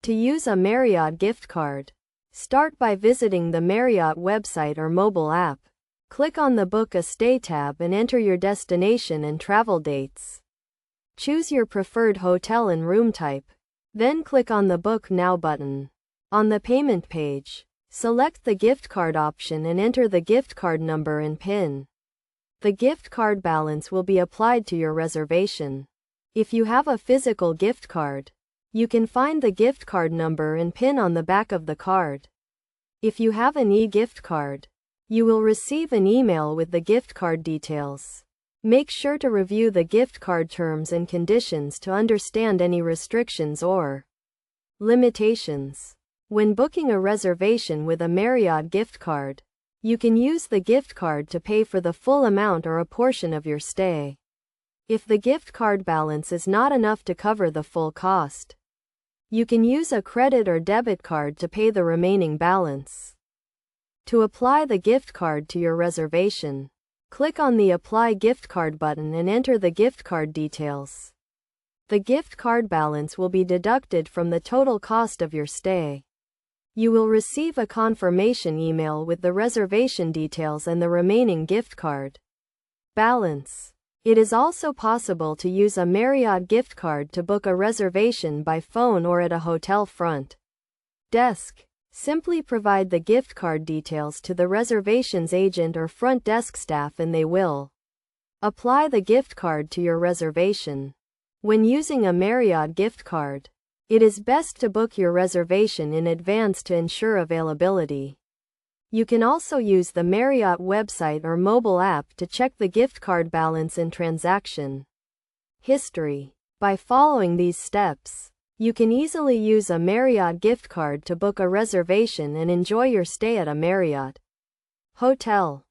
To use a Marriott gift card, start by visiting the Marriott website or mobile app. Click on the Book a Stay tab and enter your destination and travel dates. Choose your preferred hotel and room type. Then click on the Book Now button. On the payment page, select the gift card option and enter the gift card number and PIN. The gift card balance will be applied to your reservation. If you have a physical gift card, you can find the gift card number and PIN on the back of the card. If you have an e-gift card, you will receive an email with the gift card details. Make sure to review the gift card terms and conditions to understand any restrictions or limitations. When booking a reservation with a Marriott gift card, you can use the gift card to pay for the full amount or a portion of your stay. If the gift card balance is not enough to cover the full cost, you can use a credit or debit card to pay the remaining balance. To apply the gift card to your reservation, click on the Apply Gift Card button and enter the gift card details. The gift card balance will be deducted from the total cost of your stay. You will receive a confirmation email with the reservation details and the remaining gift card balance. It is also possible to use a Marriott gift card to book a reservation by phone or at a hotel front desk. Simply provide the gift card details to the reservations agent or front desk staff and they will apply the gift card to your reservation. When using a Marriott gift card, it is best to book your reservation in advance to ensure availability. You can also use the Marriott website or mobile app to check the gift card balance and transaction history. By following these steps, you can easily use a Marriott gift card to book a reservation and enjoy your stay at a Marriott hotel.